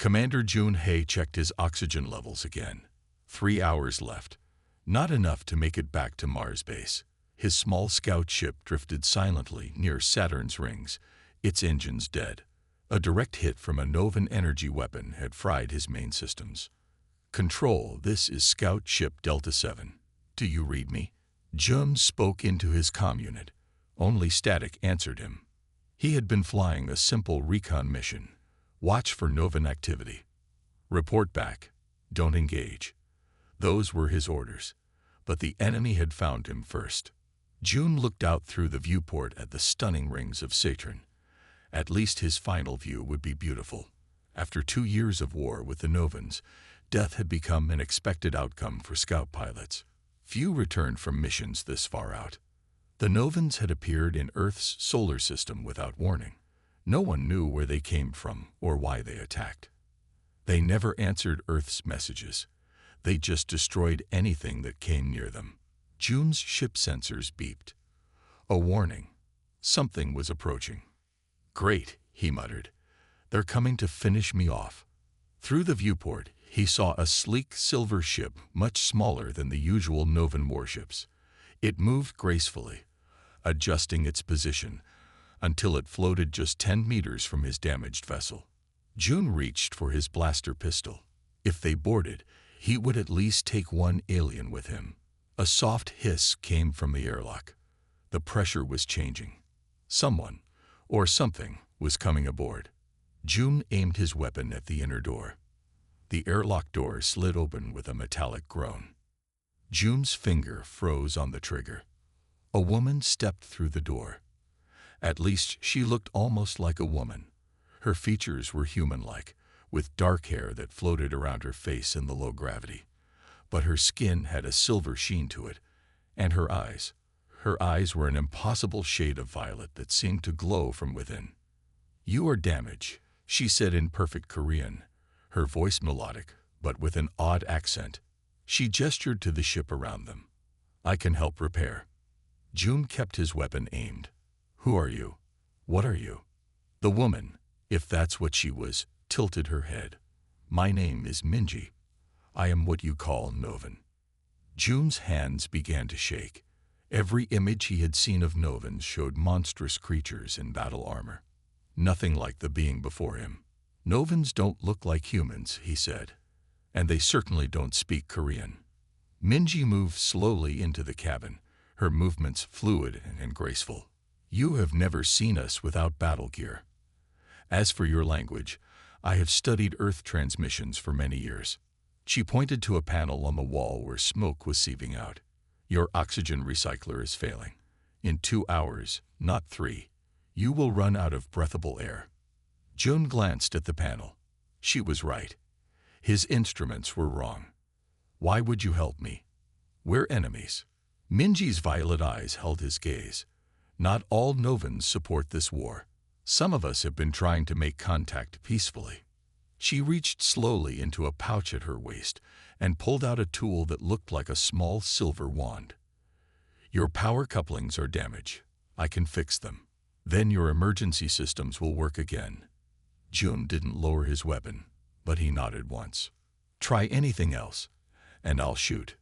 Commander Junhei checked his oxygen levels again. 3 hours left. Not enough to make it back to Mars base. His small scout ship drifted silently near Saturn's rings, its engines dead. A direct hit from a Novan energy weapon had fried his main systems. "Control, this is Scout Ship Delta 7. Do you read me?" Jun spoke into his comm unit. Only static answered him. He had been flying a simple recon mission. Watch for Novan activity. Report back. Don't engage. Those were his orders. But the enemy had found him first. Jun looked out through the viewport at the stunning rings of Saturn. At least his final view would be beautiful. After 2 years of war with the Novans, death had become an expected outcome for scout pilots. Few returned from missions this far out. The Novans had appeared in Earth's solar system without warning. No one knew where they came from or why they attacked. They never answered Earth's messages. They just destroyed anything that came near them. Jun's ship sensors beeped. A warning. Something was approaching. "Great," he muttered. "They're coming to finish me off." Through the viewport, he saw a sleek silver ship much smaller than the usual Novan warships. It moved gracefully, adjusting its position until it floated just 10 meters from his damaged vessel. Jun reached for his blaster pistol. If they boarded, he would at least take one alien with him. A soft hiss came from the airlock. The pressure was changing. Someone, or something, was coming aboard. Jun aimed his weapon at the inner door. The airlock door slid open with a metallic groan. Jun's finger froze on the trigger. A woman stepped through the door. At least she looked almost like a woman. Her features were human-like, with dark hair that floated around her face in the low gravity. But her skin had a silver sheen to it, and her eyes were an impossible shade of violet that seemed to glow from within. "You are damaged," she said in perfect Korean, her voice melodic, but with an odd accent. She gestured to the ship around them. "I can help repair." Jun kept his weapon aimed. "Who are you? What are you?" The woman, if that's what she was, tilted her head. "My name is Minji. I am what you call Novan." Jun's hands began to shake. Every image he had seen of Novans showed monstrous creatures in battle armor. Nothing like the being before him. "Novans don't look like humans," he said, "and they certainly don't speak Korean." Minji moved slowly into the cabin, her movements fluid and graceful. "You have never seen us without battle gear. As for your language, I have studied Earth transmissions for many years." She pointed to a panel on the wall where smoke was seeping out. "Your oxygen recycler is failing. In 2 hours, not 3, you will run out of breathable air." Jun glanced at the panel. She was right. His instruments were wrong. "Why would you help me? We're enemies." Minji's violet eyes held his gaze. "Not all Novans support this war. Some of us have been trying to make contact peacefully." She reached slowly into a pouch at her waist and pulled out a tool that looked like a small silver wand. "Your power couplings are damaged. I can fix them. Then your emergency systems will work again." Jun didn't lower his weapon, but he nodded once. "Try anything else, and I'll shoot."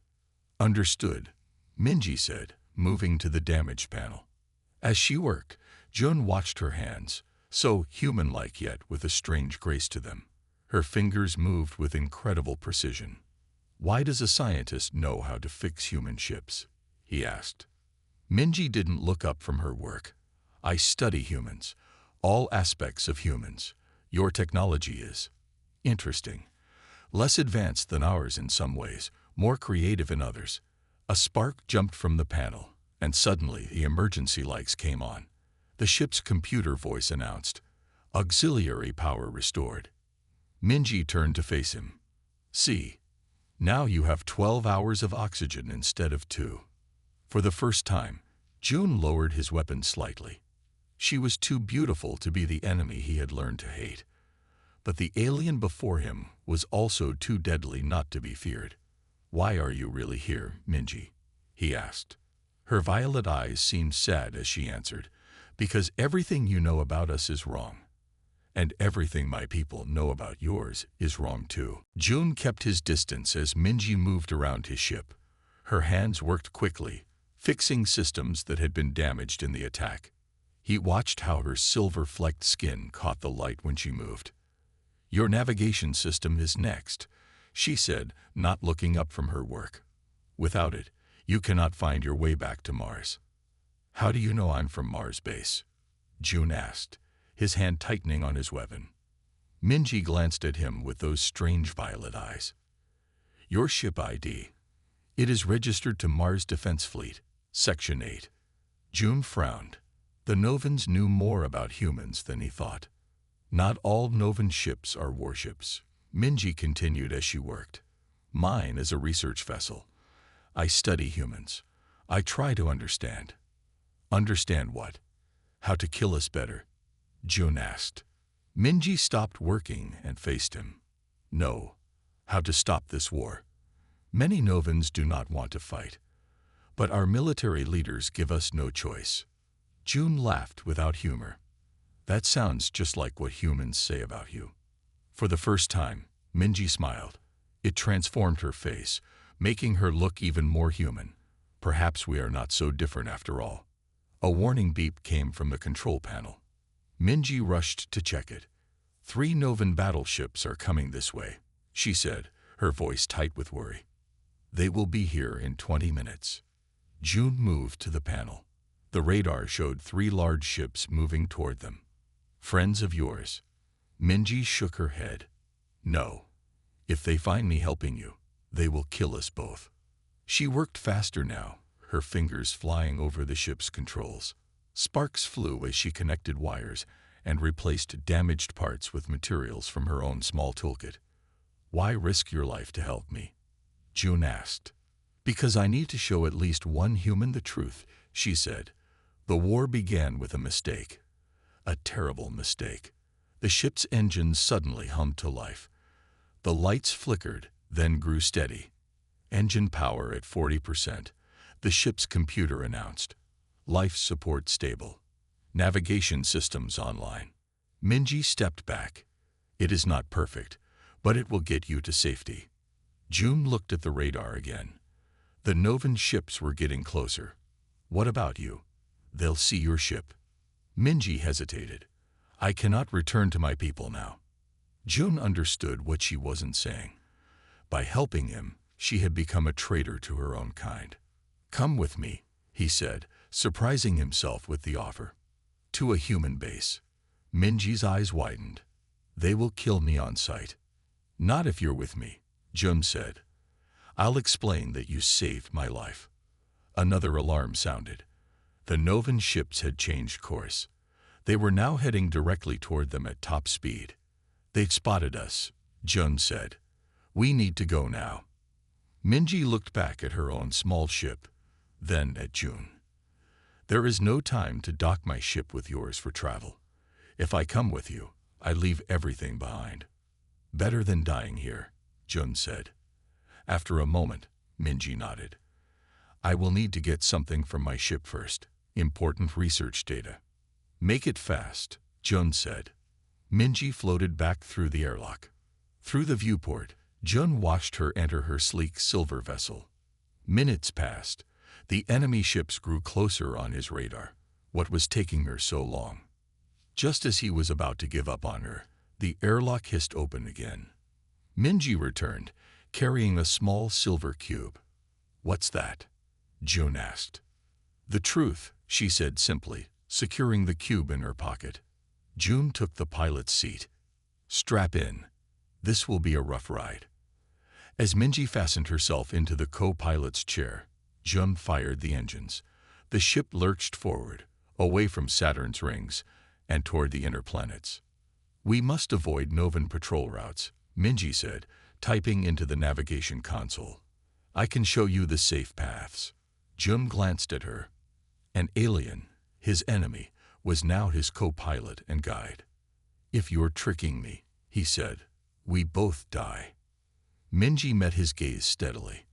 "Understood," Minji said, moving to the damaged panel. As she worked, Jun watched her hands, so human-like yet with a strange grace to them. Her fingers moved with incredible precision. "Why does a scientist know how to fix human ships?" he asked. Minji didn't look up from her work. "I study humans, all aspects of humans. Your technology is interesting. Less advanced than ours in some ways, more creative in others." A spark jumped from the panel, and suddenly the emergency lights came on. The ship's computer voice announced, "Auxiliary power restored." Minji turned to face him. "See, now you have 12 hours of oxygen instead of 2. For the first time, Jun lowered his weapon slightly. She was too beautiful to be the enemy he had learned to hate. But the alien before him was also too deadly not to be feared. "Why are you really here, Minji?" he asked. Her violet eyes seemed sad as she answered, "Because everything you know about us is wrong. And everything my people know about yours is wrong too. Jun kept his distance as Minji moved around his ship. Her hands worked quickly, fixing systems that had been damaged in the attack. He watched how her silver-flecked skin caught the light when she moved. "Your navigation system is next," she said, not looking up from her work. "Without it, you cannot find your way back to Mars." "How do you know I'm from Mars base?" Jun asked, his hand tightening on his weapon. Minji glanced at him with those strange violet eyes. "Your ship ID. It is registered to Mars Defense Fleet, Section 8. Jun frowned. The Novans knew more about humans than he thought. "Not all Novan ships are warships," Minji continued as she worked. "Mine is a research vessel. I study humans. I try to understand." "Understand what?" "How to kill us better," Jun asked. Minji stopped working and faced him. "No. How to stop this war. Many Novans do not want to fight. But our military leaders give us no choice." Jun laughed without humor. "That sounds just like what humans say about you." For the first time, Minji smiled. It transformed her face, making her look even more human. "Perhaps we are not so different after all." A warning beep came from the control panel. Minji rushed to check it. "3 Novan battleships are coming this way," she said, her voice tight with worry. "They will be here in 20 minutes. Jun moved to the panel. The radar showed 3 large ships moving toward them. "Friends of yours?" Minji shook her head. "No. If they find me helping you, they will kill us both." She worked faster now, her fingers flying over the ship's controls. Sparks flew as she connected wires and replaced damaged parts with materials from her own small toolkit. "Why risk your life to help me?" Jun asked. "Because I need to show at least one human the truth," she said. "The war began with a mistake. A terrible mistake." The ship's engines suddenly hummed to life. The lights flickered, then grew steady. "Engine power at 40%, the ship's computer announced. "Life support stable. Navigation systems online." Minji stepped back. "It is not perfect, but it will get you to safety." Jun looked at the radar again. The Novan ships were getting closer. "What about you? They'll see your ship." Minji hesitated. "I cannot return to my people now." Jun understood what she wasn't saying. By helping him, she had become a traitor to her own kind. "Come with me," he said, surprising himself with the offer. "To a human base." Minji's eyes widened. "They will kill me on sight." "Not if you're with me," Jun said. "I'll explain that you saved my life." Another alarm sounded. The Novan ships had changed course. They were now heading directly toward them at top speed. "They've spotted us," Jun said. "We need to go now." Minji looked back at her own small ship, then at Jun. "There is no time to dock my ship with yours for travel. If I come with you, I leave everything behind." "Better than dying here," Jun said. After a moment, Minji nodded. "I will need to get something from my ship first. Important research data." "Make it fast," Jun said. Minji floated back through the airlock. Through the viewport, Jun watched her enter her sleek silver vessel. Minutes passed. The enemy ships grew closer on his radar. What was taking her so long? Just as he was about to give up on her, the airlock hissed open again. Minji returned, carrying a small silver cube. "What's that?" Jun asked. "The truth," she said simply, securing the cube in her pocket. Jun took the pilot's seat. "Strap in. This will be a rough ride." As Minji fastened herself into the co-pilot's chair, Jun fired the engines. The ship lurched forward, away from Saturn's rings, and toward the inner planets. "We must avoid Novan patrol routes," Minji said, typing into the navigation console. "I can show you the safe paths." Jun glanced at her. An alien, his enemy, was now his co-pilot and guide. "If you're tricking me," he said, "we both die." Minji met his gaze steadily.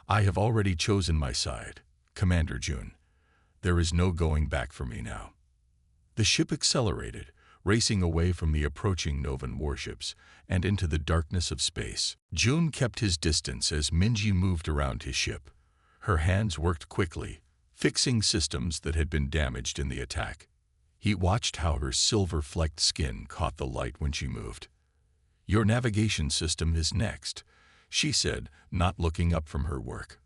"I have already chosen my side, Commander Jun. There is no going back for me now." The ship accelerated, racing away from the approaching Novan warships and into the darkness of space. Jun kept his distance as Minji moved around his ship. Her hands worked quickly, fixing systems that had been damaged in the attack. He watched how her silver-flecked skin caught the light when she moved. "Your navigation system is next," she said, not looking up from her work.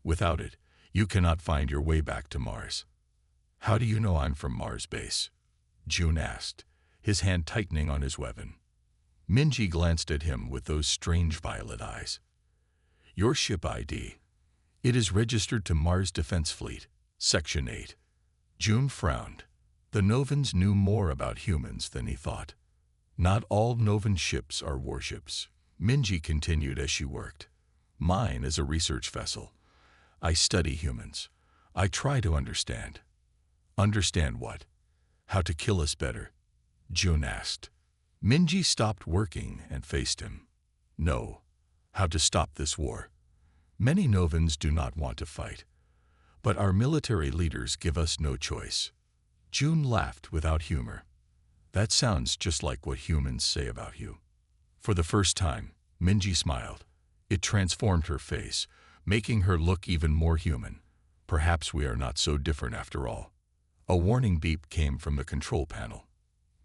"Without it, you cannot find your way back to Mars." "How do you know I'm from Mars base?" Jun asked, his hand tightening on his weapon. Minji glanced at him with those strange violet eyes. "Your ship ID. It is registered to Mars Defense Fleet, Section 8. Jun frowned. The Novans knew more about humans than he thought. "Not all Novan ships are warships," Minji continued as she worked. "Mine is a research vessel. I study humans. I try to understand." "Understand what?" "How to kill us better," Jun asked. Minji stopped working and faced him. "No. How to stop this war. Many Novans do not want to fight, but our military leaders give us no choice." Jun laughed without humor. "That sounds just like what humans say about you." For the first time, Minji smiled. It transformed her face, making her look even more human. "Perhaps we are not so different after all." A warning beep came from the control panel.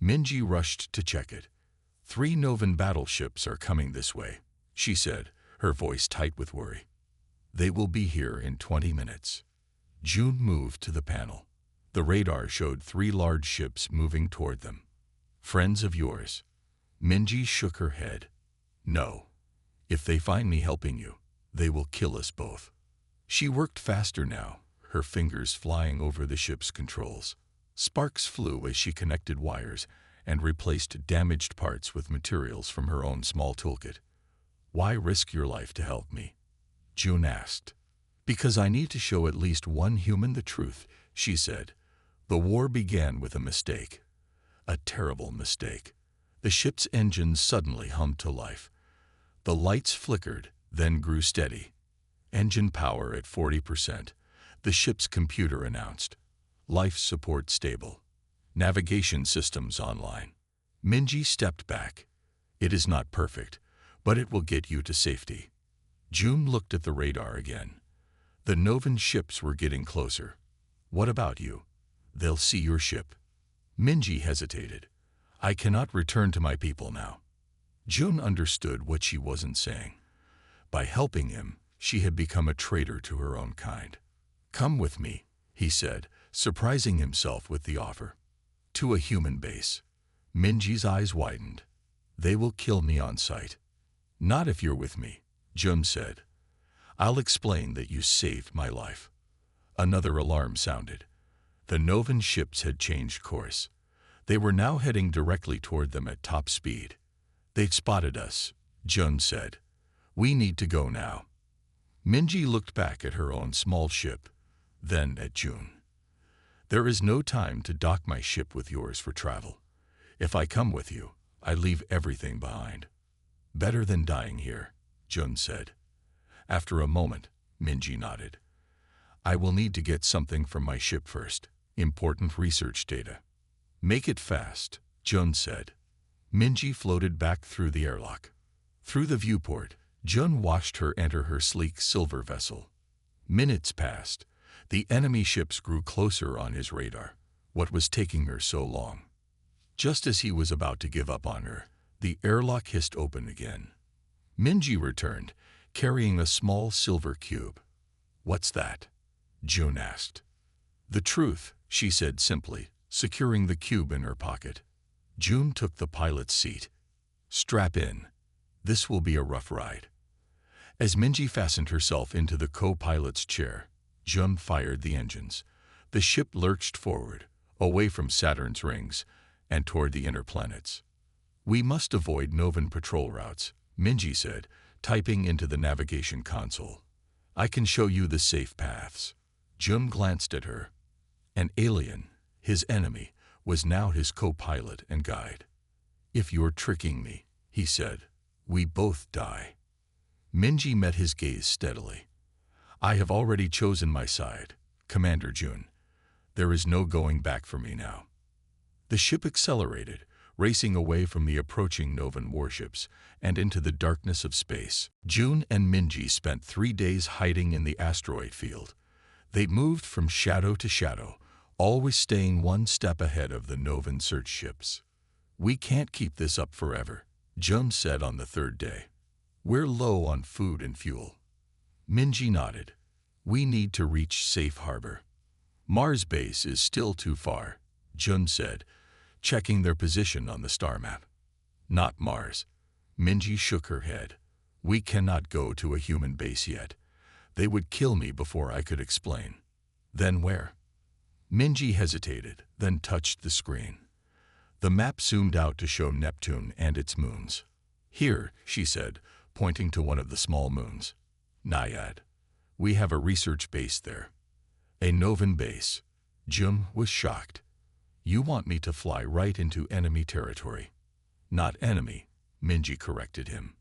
Minji rushed to check it. "3 Novan battleships are coming this way," she said, her voice tight with worry. "They will be here in 20 minutes. Jun moved to the panel. The radar showed 3 large ships moving toward them. "Friends of yours?" Minji shook her head. "No. If they find me helping you, they will kill us both." She worked faster now, her fingers flying over the ship's controls. Sparks flew as she connected wires and replaced damaged parts with materials from her own small toolkit. "Why risk your life to help me?" Jun asked. "Because I need to show at least one human the truth," she said. "The war began with a mistake. A terrible mistake." The ship's engines suddenly hummed to life. The lights flickered, then grew steady. "Engine power at 40%, the ship's computer announced. "Life support stable. Navigation systems online." Minji stepped back. "It is not perfect, but it will get you to safety." Jun looked at the radar again. The Novan ships were getting closer. "What about you? They'll see your ship." Minji hesitated. "I cannot return to my people now." Jun understood what she wasn't saying. By helping him, she had become a traitor to her own kind. "Come with me," he said, surprising himself with the offer. "To a human base." Minji's eyes widened. "They will kill me on sight." "Not if you're with me," Jun said. "I'll explain that you saved my life." Another alarm sounded. The Novan ships had changed course. They were now heading directly toward them at top speed. "They'd spotted us," Jun said. "We need to go now." Minji looked back at her own small ship, then at Jun. "There is no time to dock my ship with yours for travel. If I come with you, I leave everything behind." "Better than dying here," Jun said. After a moment, Minji nodded. "I will need to get something from my ship first. Important research data." "Make it fast," Jun said. Minji floated back through the airlock. Through the viewport, Jun watched her enter her sleek silver vessel. Minutes passed. The enemy ships grew closer on his radar. What was taking her so long? Just as he was about to give up on her, the airlock hissed open again. Minji returned, carrying a small silver cube. "What's that?" Jun asked. "The truth," she said simply, securing the cube in her pocket. Jun took the pilot's seat. "Strap in. This will be a rough ride." As Minji fastened herself into the co-pilot's chair, Jun fired the engines. The ship lurched forward, away from Saturn's rings, and toward the inner planets. "We must avoid Novan patrol routes," Minji said, typing into the navigation console. "I can show you the safe paths." Jun glanced at her. An alien, his enemy, was now his co-pilot and guide. "If you're tricking me," he said, "we both die." Minji met his gaze steadily. "I have already chosen my side, Commander Jun. There is no going back for me now." The ship accelerated, racing away from the approaching Novan warships and into the darkness of space. June and Minji spent 3 days hiding in the asteroid field. They moved from shadow to shadow, always staying one step ahead of the Novan search ships. "We can't keep this up forever," June said on the 3rd day. "We're low on food and fuel." Minji nodded. "We need to reach safe harbor." "Mars base is still too far," Jun said, checking their position on the star map. "Not Mars." Minji shook her head. "We cannot go to a human base yet. They would kill me before I could explain." "Then where?" Minji hesitated, then touched the screen. The map zoomed out to show Neptune and its moons. "Here," she said, pointing to one of the small moons. "Naiad. We have a research base there." "A Novan base." Jum was shocked. "You want me to fly right into enemy territory." "Not enemy," Minji corrected him.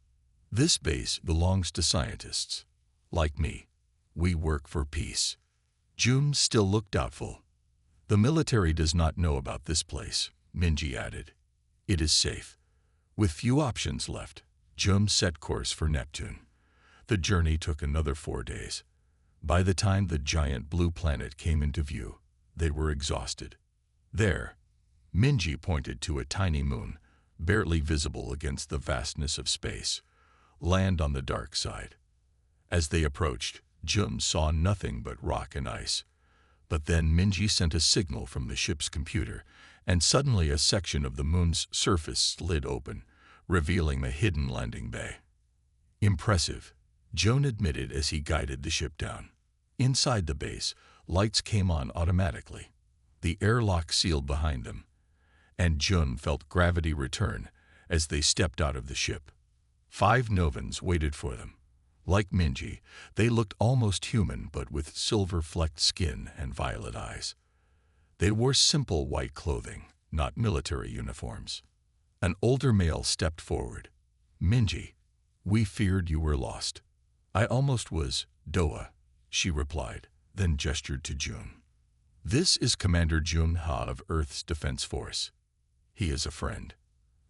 "This base belongs to scientists. Like me. We work for peace." Jum still looked doubtful. "The military does not know about this place," Minji added. "It is safe." With few options left, Jum set course for Neptune. The journey took another 4 days. By the time the giant blue planet came into view, they were exhausted. "There," Minji pointed to a tiny moon, barely visible against the vastness of space. "Land on the dark side." As they approached, Jum saw nothing but rock and ice. But then Minji sent a signal from the ship's computer, and suddenly a section of the moon's surface slid open, revealing a hidden landing bay. "Impressive," Joan admitted as he guided the ship down. Inside the base, lights came on automatically. The airlock sealed behind them, and Jun felt gravity return as they stepped out of the ship. 5 Novans waited for them. Like Minji, they looked almost human but with silver-flecked skin and violet eyes. They wore simple white clothing, not military uniforms. An older male stepped forward. "Minji, we feared you were lost." "I almost was, Doa," she replied, then gestured to Jun. "This is Commander Jun Ha of Earth's Defense Force. He is a friend."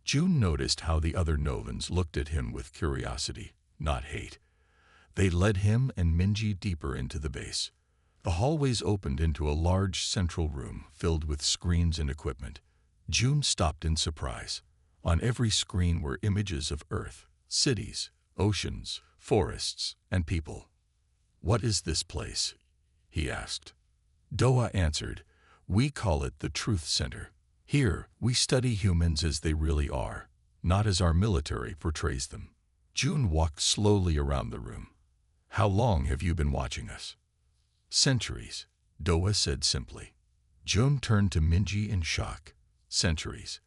Jun noticed how the other Novans looked at him with curiosity, not hate. They led him and Minji deeper into the base. The hallways opened into a large central room filled with screens and equipment. Jun stopped in surprise. On every screen were images of Earth, cities, oceans, forests, and people. "What is this place?" he asked. Doa answered, "We call it the Truth Center. Here, we study humans as they really are, not as our military portrays them." Jun walked slowly around the room. "How long have you been watching us?" "Centuries," Doa said simply. Jun turned to Minji in shock. "Centuries?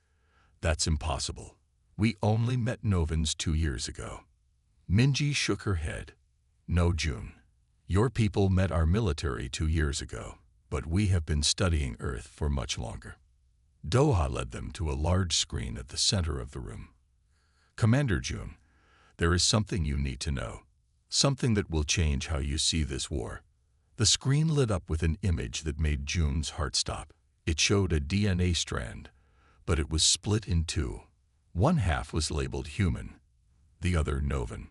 That's impossible. We only met Novans 2 years ago." Minji shook her head. "No, Jun. Your people met our military 2 years ago, but we have been studying Earth for much longer." Doha led them to a large screen at the center of the room. "Commander Jun, there is something you need to know. Something that will change how you see this war." The screen lit up with an image that made Jun's heart stop. It showed a DNA strand, but it was split in 2. One half was labeled human, the other Novan.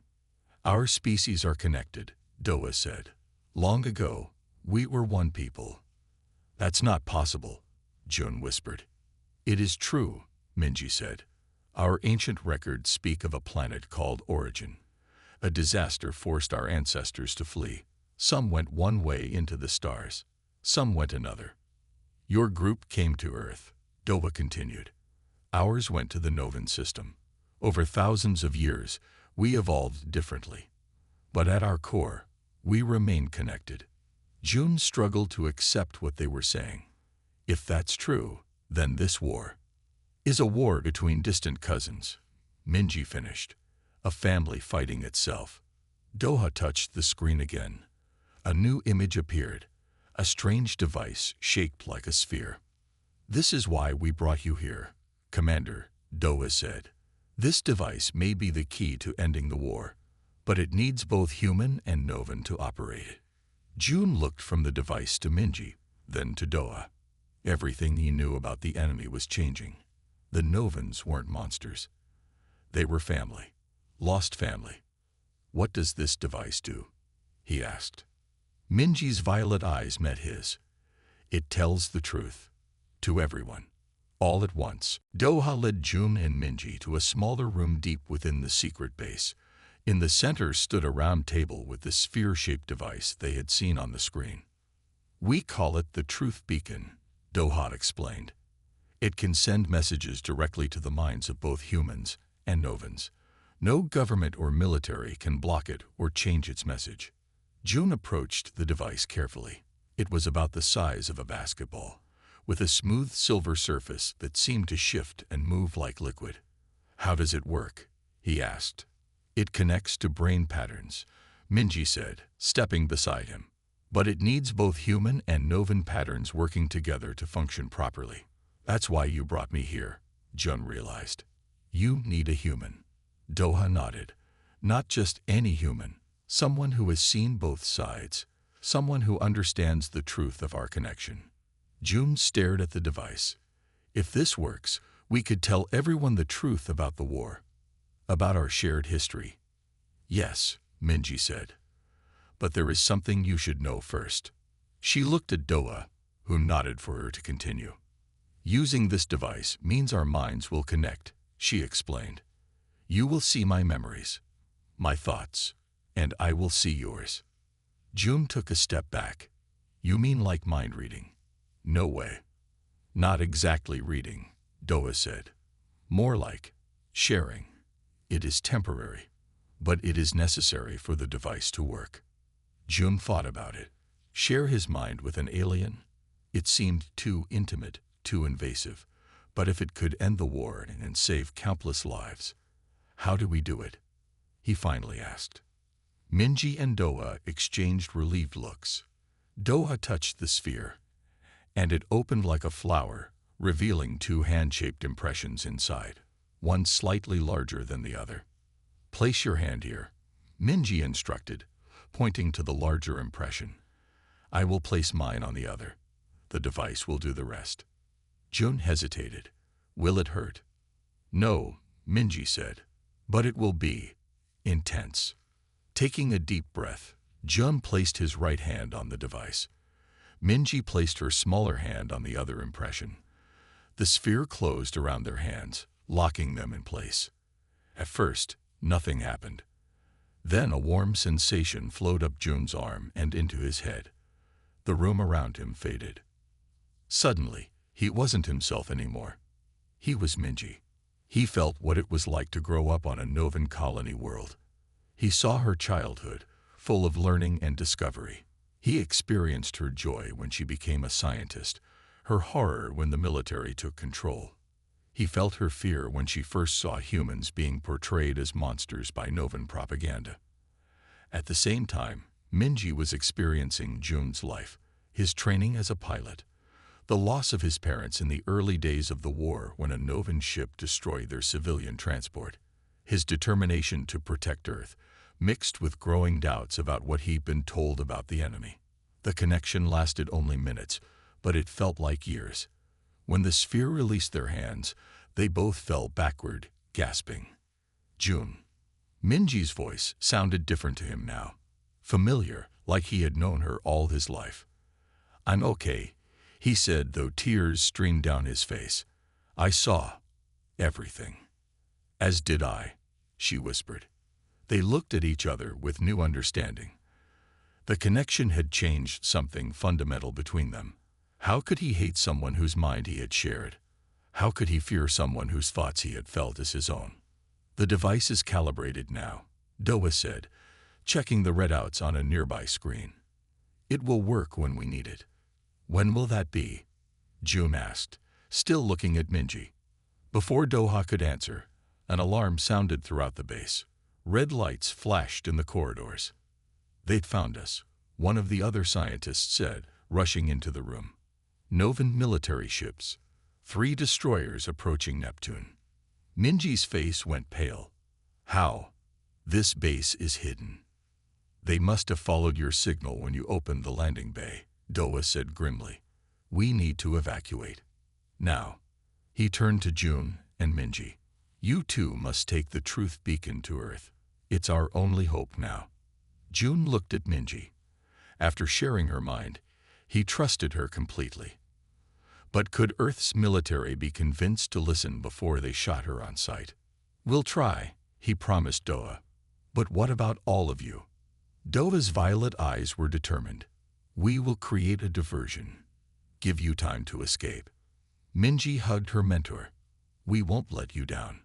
"Our species are connected," Doa said. "Long ago, we were one people." "That's not possible," Jun whispered. "It is true," Minji said. "Our ancient records speak of a planet called Origin. A disaster forced our ancestors to flee. Some went one way into the stars. Some went another. Your group came to Earth," Doa continued. "Ours went to the Novan system. Over thousands of years, we evolved differently. But at our core, we remain connected." Jun struggled to accept what they were saying. "If that's true, then this war is a war between distant cousins," Minji finished. "A family fighting itself." Doha touched the screen again. A new image appeared, a strange device shaped like a sphere. "This is why we brought you here, Commander," Doha said. "This device may be the key to ending the war, but it needs both human and Novan to operate it." Jun looked from the device to Minji, then to Doha. Everything he knew about the enemy was changing. The Novans weren't monsters. They were family. Lost family. "What does this device do?" he asked. Minji's violet eyes met his. "It tells the truth. To everyone. All at once." Doha led Jun and Minji to a smaller room deep within the secret base. In the center stood a round table with the sphere-shaped device they had seen on the screen. "We call it the Truth Beacon," Doha explained. "It can send messages directly to the minds of both humans and Novans. No government or military can block it or change its message." Jun approached the device carefully. It was about the size of a basketball, with a smooth silver surface that seemed to shift and move like liquid. "How does it work?" he asked. "It connects to brain patterns," Minji said, stepping beside him. "But it needs both human and Novan patterns working together to function properly." "That's why you brought me here," Jun realized. "You need a human." Doha nodded. "Not just any human. Someone who has seen both sides. Someone who understands the truth of our connection." Jun stared at the device. "If this works, we could tell everyone the truth about the war. About our shared history." "Yes," Minji said. "But there is something you should know first." She looked at Doha, who nodded for her to continue. "Using this device means our minds will connect," she explained. "You will see my memories, my thoughts, and I will see yours." Jun took a step back. "You mean like mind reading?" "No way." "Not exactly reading," Doha said. "More like sharing. It is temporary, but it is necessary for the device to work." Jun thought about it. Share his mind with an alien? It seemed too intimate, too invasive. But if it could end the war and save countless lives, how do we do it? He finally asked. Minji and Doha exchanged relieved looks. Doha touched the sphere, and it opened like a flower, revealing two hand-shaped impressions inside, one slightly larger than the other. "Place your hand here," Minji instructed, pointing to the larger impression. "I will place mine on the other. The device will do the rest." Jun hesitated. "Will it hurt?" "No," Minji said, "but it will be intense." Taking a deep breath, Jun placed his right hand on the device. Minji placed her smaller hand on the other impression. The sphere closed around their hands, locking them in place. At first, nothing happened. Then a warm sensation flowed up Jun's arm and into his head. The room around him faded. Suddenly, he wasn't himself anymore. He was Minji. He felt what it was like to grow up on a Novan colony world. He saw her childhood, full of learning and discovery. He experienced her joy when she became a scientist, her horror when the military took control. He felt her fear when she first saw humans being portrayed as monsters by Novan propaganda. At the same time, Minji was experiencing Jun's life, his training as a pilot, the loss of his parents in the early days of the war when a Novan ship destroyed their civilian transport, his determination to protect Earth, mixed with growing doubts about what he'd been told about the enemy. The connection lasted only minutes, but it felt like years. When the sphere released their hands, they both fell backward, gasping. "Jun." Minji's voice sounded different to him now, familiar, like he had known her all his life. "I'm okay," he said, though tears streamed down his face. "I saw everything." "As did I," she whispered. They looked at each other with new understanding. The connection had changed something fundamental between them. How could he hate someone whose mind he had shared? How could he fear someone whose thoughts he had felt as his own? "The device is calibrated now," Doha said, checking the readouts on a nearby screen. "It will work when we need it." "When will that be?" Jun asked, still looking at Minji. Before Doha could answer, an alarm sounded throughout the base. Red lights flashed in the corridors. "They'd found us," one of the other scientists said, rushing into the room. "Novan military ships. 3 destroyers approaching Neptune." Minji's face went pale. "How? This base is hidden." "They must have followed your signal when you opened the landing bay," Doha said grimly. "We need to evacuate. Now." He turned to Jun and Minji. You two must take the truth beacon to Earth. It's our only hope now. June looked at Minji. After sharing her mind, he trusted her completely. But could Earth's military be convinced to listen before they shot her on sight? We'll try, he promised Doa. But what about all of you? Doa's violet eyes were determined. We will create a diversion. Give you time to escape. Minji hugged her mentor. We won't let you down.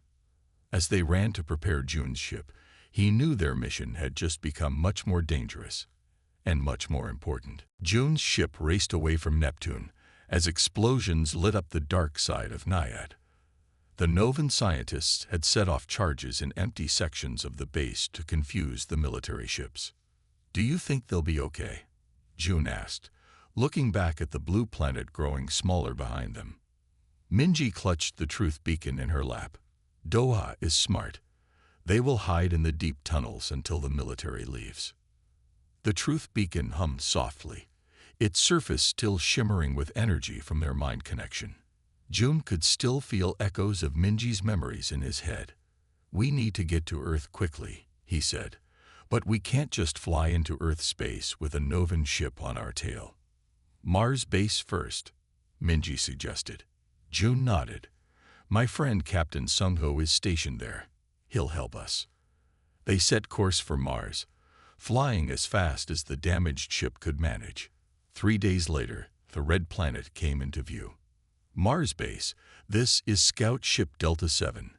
As they ran to prepare June's ship, he knew their mission had just become much more dangerous and much more important. June's ship raced away from Neptune as explosions lit up the dark side of Naiad. The Novan scientists had set off charges in empty sections of the base to confuse the military ships. Do you think they'll be okay? June asked, looking back at the blue planet growing smaller behind them. Minji clutched the truth beacon in her lap. Doa is smart. They will hide in the deep tunnels until the military leaves. The truth beacon hummed softly, its surface still shimmering with energy from their mind connection. June could still feel echoes of Minji's memories in his head. We need to get to Earth quickly, he said, but we can't just fly into Earth space with a Novan ship on our tail. Mars base first, Minji suggested. June nodded. My friend Captain Sungho is stationed there. He'll help us. They set course for Mars, flying as fast as the damaged ship could manage. 3 days later, the red planet came into view. Mars base, this is Scout Ship Delta 7.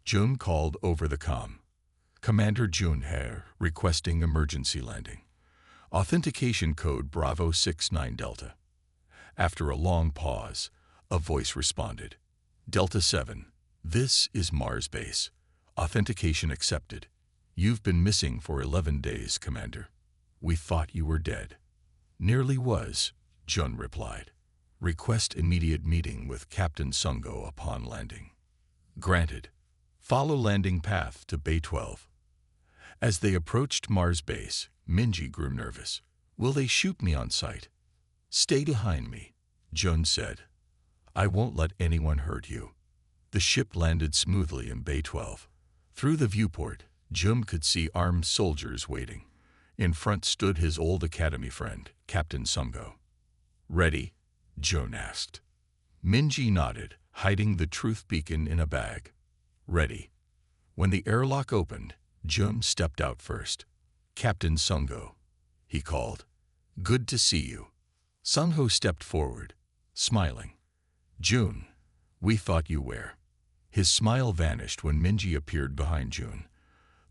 June called over the comm. Commander June Hare, requesting emergency landing. Authentication code Bravo 69 Delta. After a long pause, a voice responded. Delta 7, this is Mars base. Authentication accepted. You've been missing for 11 days, Commander. We thought you were dead. Nearly was, Jun replied. Request immediate meeting with Captain Sungho upon landing. Granted. Follow landing path to Bay 12. As they approached Mars base, Minji grew nervous. Will they shoot me on sight? Stay behind me, Jun said. I won't let anyone hurt you. The ship landed smoothly in Bay 12. Through the viewport, Jun could see armed soldiers waiting. In front stood his old academy friend, Captain Sungho. Ready? Jun asked. Minji nodded, hiding the truth beacon in a bag. Ready. When the airlock opened, Jun stepped out first. Captain Sungho, he called. Good to see you. Sungho stepped forward, smiling. Jun, we thought you were. His smile vanished when Minji appeared behind Jun.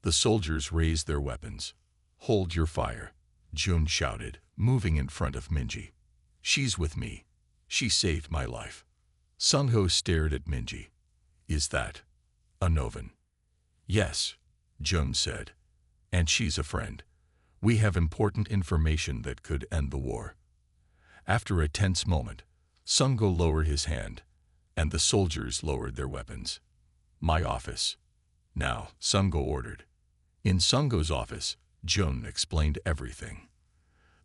The soldiers raised their weapons. Hold your fire, Jun shouted, moving in front of Minji. She's with me. She saved my life. Sungho stared at Minji. Is that a Novan? Yes, Jun said. And she's a friend. We have important information that could end the war. After a tense moment, Sungho lowered his hand, and the soldiers lowered their weapons. My office. Now, Sungho ordered. In Sungho's office, Jun explained everything.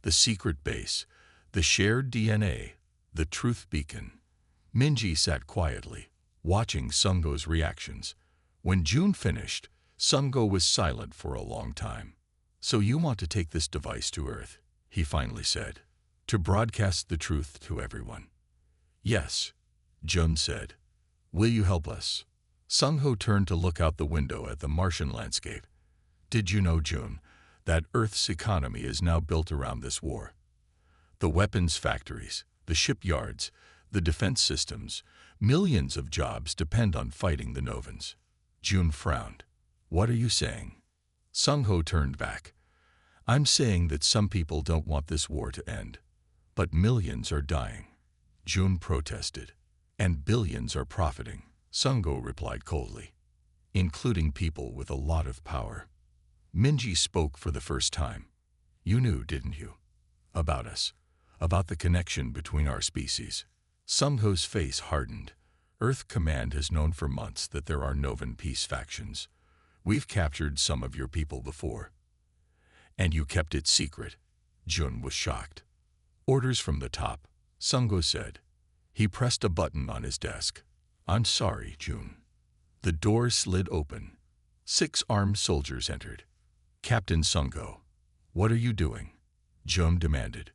The secret base, the shared DNA, the truth beacon. Minji sat quietly, watching Sungho's reactions. When Jun finished, Sungho was silent for a long time. So you want to take this device to Earth, he finally said, to broadcast the truth to everyone. Yes, Jun said. Will you help us? Sungho turned to look out the window at the Martian landscape. Did you know, Jun, that Earth's economy is now built around this war? The weapons factories, the shipyards, the defense systems, millions of jobs depend on fighting the Novans. Jun frowned. What are you saying? Sungho turned back. I'm saying that some people don't want this war to end. But millions are dying. Jun protested. And billions are profiting, Sungho replied coldly. Including people with a lot of power. Minji spoke for the first time. You knew, didn't you? About us. About the connection between our species. Sungho's face hardened. Earth Command has known for months that there are Novan peace factions. We've captured some of your people before. And you kept it secret. Jun was shocked. Orders from the top, Sungho said. He pressed a button on his desk. I'm sorry, Jun. The door slid open. 6 armed soldiers entered. "Captain Sungo, what are you doing?" Jun demanded.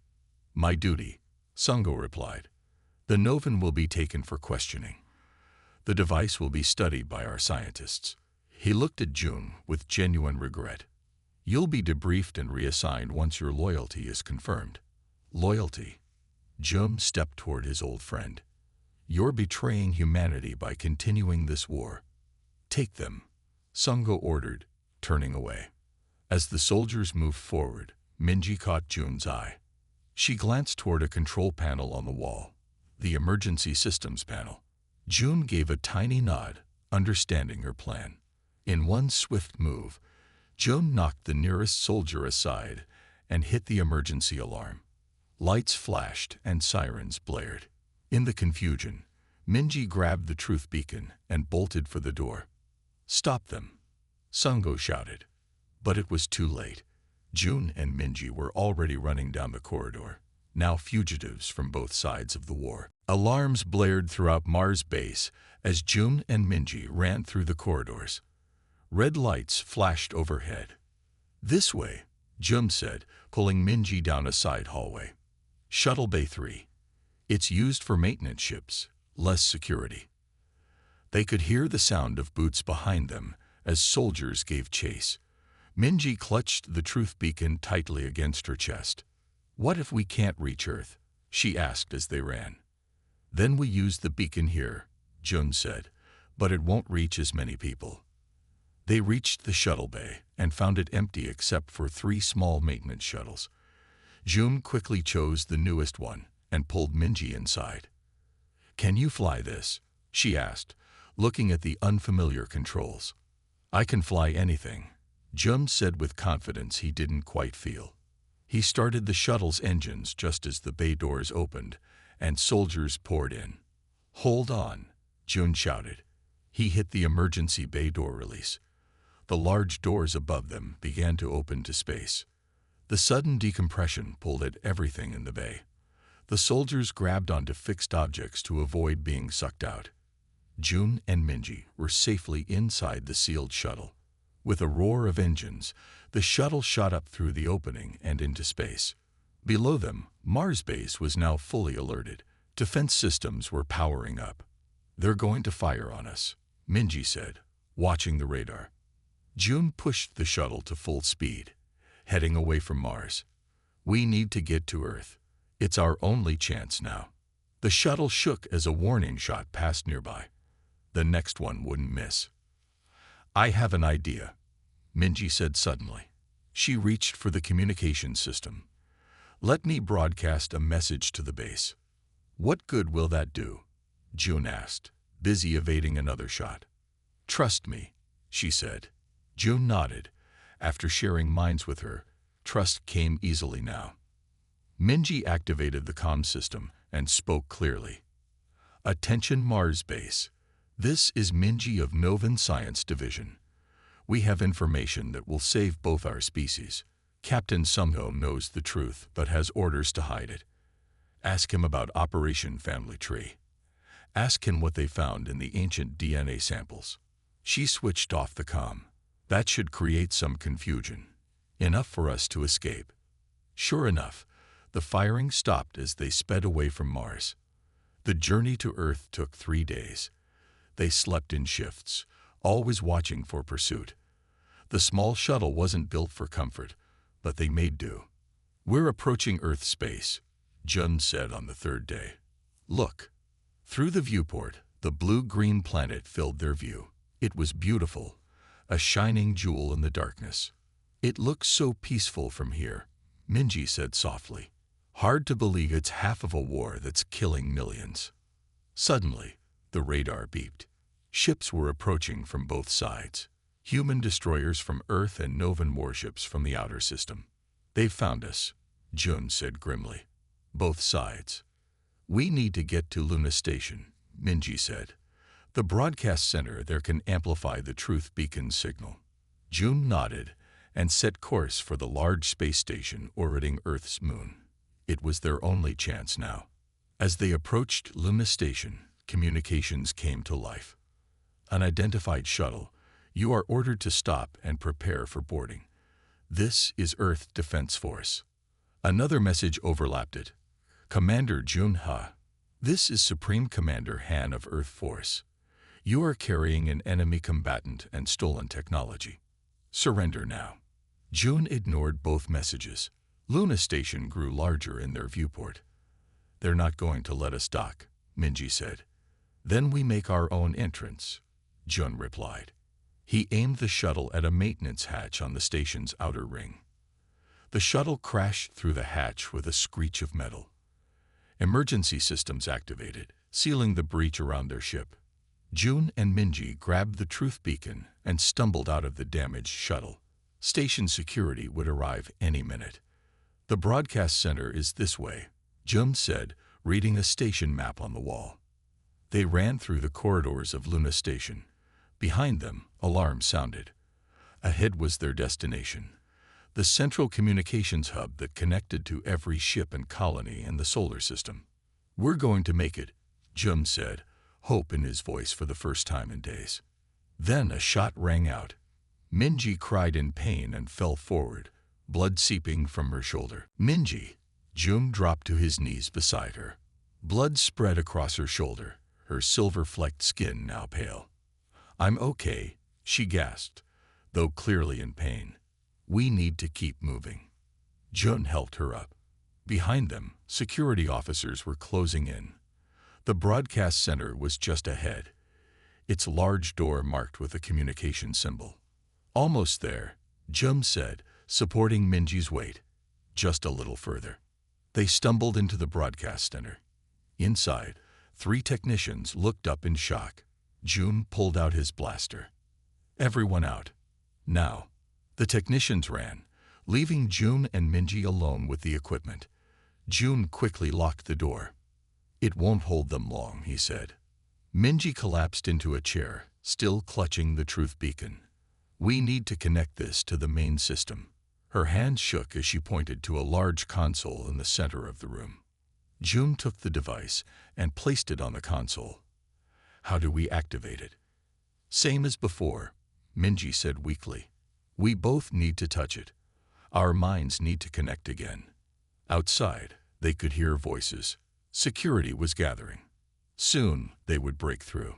"My duty," Sungo replied. "The Novan will be taken for questioning. The device will be studied by our scientists." He looked at Jun with genuine regret. "You'll be debriefed and reassigned once your loyalty is confirmed." "Loyalty?" Jun stepped toward his old friend. "You're betraying humanity by continuing this war." "Take them," Sungo ordered, turning away. As the soldiers moved forward, Minji caught Jun's eye. She glanced toward a control panel on the wall, the emergency systems panel. Jun gave a tiny nod, understanding her plan. In one swift move, Jun knocked the nearest soldier aside and hit the emergency alarm. Lights flashed and sirens blared. In the confusion, Minji grabbed the truth beacon and bolted for the door. "Stop them!" Sungo shouted. But it was too late. Jun and Minji were already running down the corridor, now fugitives from both sides of the war. Alarms blared throughout Mars base as Jun and Minji ran through the corridors. Red lights flashed overhead. "This way," Jun said, pulling Minji down a side hallway. "Shuttle Bay 3. It's used for maintenance ships, less security." They could hear the sound of boots behind them as soldiers gave chase. Minji clutched the truth beacon tightly against her chest. "What if we can't reach Earth?" she asked as they ran. "Then we use the beacon here," Jun said, "but it won't reach as many people." They reached the shuttle bay and found it empty except for 3 small maintenance shuttles. Jun quickly chose the newest one and pulled Minji inside. "Can you fly this?" she asked, looking at the unfamiliar controls. "I can fly anything," Jun said with confidence he didn't quite feel. He started the shuttle's engines just as the bay doors opened and soldiers poured in. "Hold on," Jun shouted. He hit the emergency bay door release. The large doors above them began to open to space. The sudden decompression pulled at everything in the bay. The soldiers grabbed onto fixed objects to avoid being sucked out. Jun and Minji were safely inside the sealed shuttle. With a roar of engines, the shuttle shot up through the opening and into space. Below them, Mars base was now fully alerted. Defense systems were powering up. "They're going to fire on us," Minji said, watching the radar. Jun pushed the shuttle to full speed, heading away from Mars. "We need to get to Earth. It's our only chance now." The shuttle shook as a warning shot passed nearby. The next one wouldn't miss. "I have an idea," Minji said suddenly. She reached for the communication system. "Let me broadcast a message to the base." "What good will that do?" Jun asked, busy evading another shot. "Trust me," she said. Jun nodded. After sharing minds with her, trust came easily now. Minji activated the comm system and spoke clearly. "Attention Mars base. This is Minji of Novan Science Division. We have information that will save both our species. Captain Sungo knows the truth but has orders to hide it. Ask him about Operation Family Tree. Ask him what they found in the ancient DNA samples." She switched off the comm. "That should create some confusion. Enough for us to escape." Sure enough, the firing stopped as they sped away from Mars. The journey to Earth took 3 days. They slept in shifts, always watching for pursuit. The small shuttle wasn't built for comfort, but they made do. "We're approaching Earth space," Jun said on the 3rd day. "Look." Through the viewport, the blue-green planet filled their view. It was beautiful, a shining jewel in the darkness. "It looks so peaceful from here," Minji said softly. "Hard to believe it's half of a war that's killing millions." Suddenly, the radar beeped. Ships were approaching from both sides. Human destroyers from Earth and Novan warships from the outer system. "They've found us," Jun said grimly. "Both sides." "We need to get to Luna Station," Minji said. "The broadcast center there can amplify the truth beacon signal." Jun nodded and set course for the large space station orbiting Earth's moon. It was their only chance now. As they approached Luna Station, communications came to life. unidentified shuttle. You are ordered to stop and prepare for boarding. This is Earth Defense Force. Another message overlapped it. Commander Jun-ha. This is Supreme Commander Han of Earth Force. You are carrying an enemy combatant and stolen technology. Surrender now. Jun ignored both messages. Luna Station grew larger in their viewport. They're not going to let us dock, Minji said. Then we make our own entrance, Jun replied. He aimed the shuttle at a maintenance hatch on the station's outer ring. The shuttle crashed through the hatch with a screech of metal. Emergency systems activated, sealing the breach around their ship. Jun and Minji grabbed the truth beacon and stumbled out of the damaged shuttle. Station security would arrive any minute. The broadcast center is this way, Jun said, reading a station map on the wall. They ran through the corridors of Luna Station. Behind them, alarms sounded. Ahead was their destination, the central communications hub that connected to every ship and colony in the solar system. We're going to make it, Jun said, hope in his voice for the first time in days. Then a shot rang out. Minji cried in pain and fell forward, blood seeping from her shoulder. Minji! Jun dropped to his knees beside her. Blood spread across her shoulder, her silver-flecked skin now pale. I'm okay, she gasped, though clearly in pain. We need to keep moving. Jun helped her up. Behind them, security officers were closing in. The broadcast center was just ahead, its large door marked with a communication symbol. Almost there, Jun said, supporting Minji's weight. Just a little further. They stumbled into the broadcast center. Inside, 3 technicians looked up in shock. Jun pulled out his blaster. Everyone out. Now. The technicians ran, leaving Jun and Minji alone with the equipment. Jun quickly locked the door. It won't hold them long, he said. Minji collapsed into a chair, still clutching the truth beacon. We need to connect this to the main system. Her hands shook as she pointed to a large console in the center of the room. Jun took the device and placed it on the console. How do we activate it? Same as before, Minji said weakly. We both need to touch it. Our minds need to connect again. Outside, they could hear voices. Security was gathering. Soon, they would break through.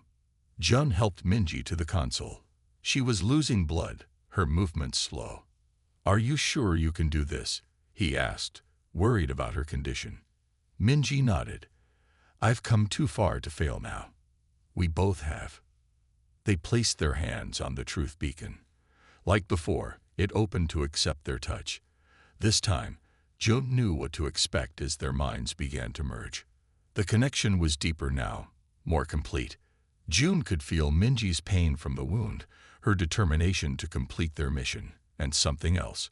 Jun helped Minji to the console. She was losing blood, her movements slow. Are you sure you can do this? He asked, worried about her condition. Minji nodded. I've come too far to fail now. We both have. They placed their hands on the truth beacon. Like before, it opened to accept their touch. This time, Jun knew what to expect as their minds began to merge. The connection was deeper now, more complete. Jun could feel Minji's pain from the wound, her determination to complete their mission, and something else.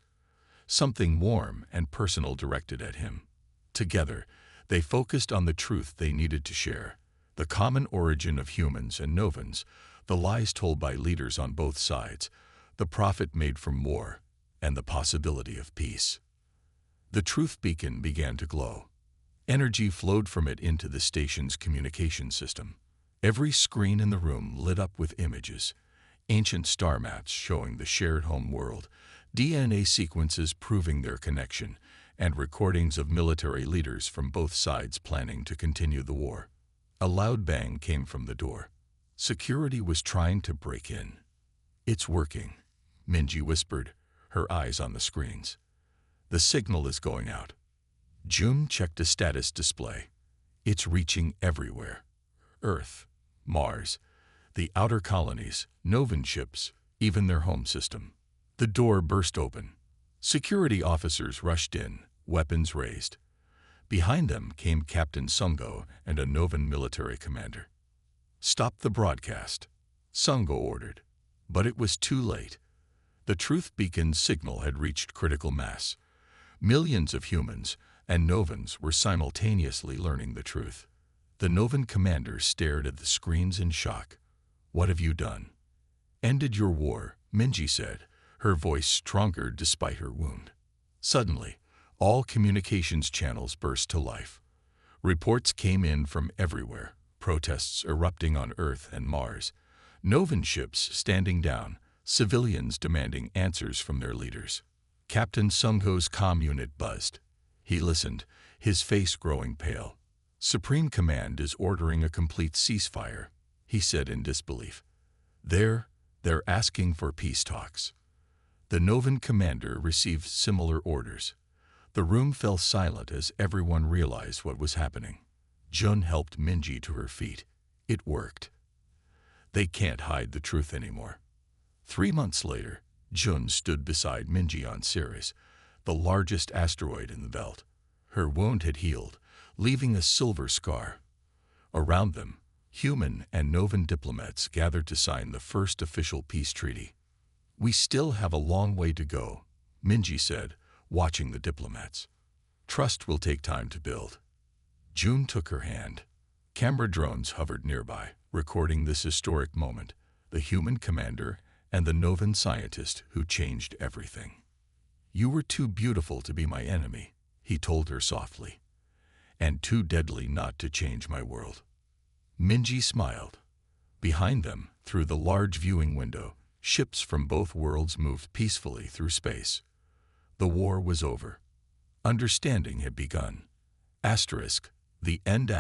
Something warm and personal directed at him. Together, they focused on the truth they needed to share. The common origin of humans and Novans, the lies told by leaders on both sides, the profit made from war, and the possibility of peace. The truth beacon began to glow. Energy flowed from it into the station's communication system. Every screen in the room lit up with images, ancient star maps showing the shared home world, DNA sequences proving their connection, and recordings of military leaders from both sides planning to continue the war. A loud bang came from the door. Security was trying to break in. It's working, Minji whispered, her eyes on the screens. The signal is going out. Jun checked a status display. It's reaching everywhere. Earth, Mars, the outer colonies, Novan ships, even their home system. The door burst open. Security officers rushed in, weapons raised. Behind them came Captain Sungo and a Novan military commander. Stop the broadcast, Sungo ordered. But it was too late. The truth beacon's signal had reached critical mass. Millions of humans and Novans were simultaneously learning the truth. The Novan commander stared at the screens in shock. What have you done? Ended your war, Minji said, her voice stronger despite her wound. Suddenly, all communications channels burst to life. Reports came in from everywhere, protests erupting on Earth and Mars. Novan ships standing down, civilians demanding answers from their leaders. Captain Sungho's comm unit buzzed. He listened, his face growing pale. Supreme Command is ordering a complete ceasefire, he said in disbelief. They're asking for peace talks. The Novan commander received similar orders. The room fell silent as everyone realized what was happening. Jun helped Minji to her feet. It worked. They can't hide the truth anymore. 3 months later, Jun stood beside Minji on Ceres, the largest asteroid in the belt. Her wound had healed, leaving a silver scar. Around them, human and Novan diplomats gathered to sign the first official peace treaty. We still have a long way to go, Minji said, watching the diplomats. Trust will take time to build. June took her hand. Camera drones hovered nearby, recording this historic moment, the human commander and the Novan scientist who changed everything. You were too beautiful to be my enemy, he told her softly, and too deadly not to change my world. Minji smiled. Behind them, through the large viewing window, ships from both worlds moved peacefully through space. The war was over. Understanding had begun. *, the end*.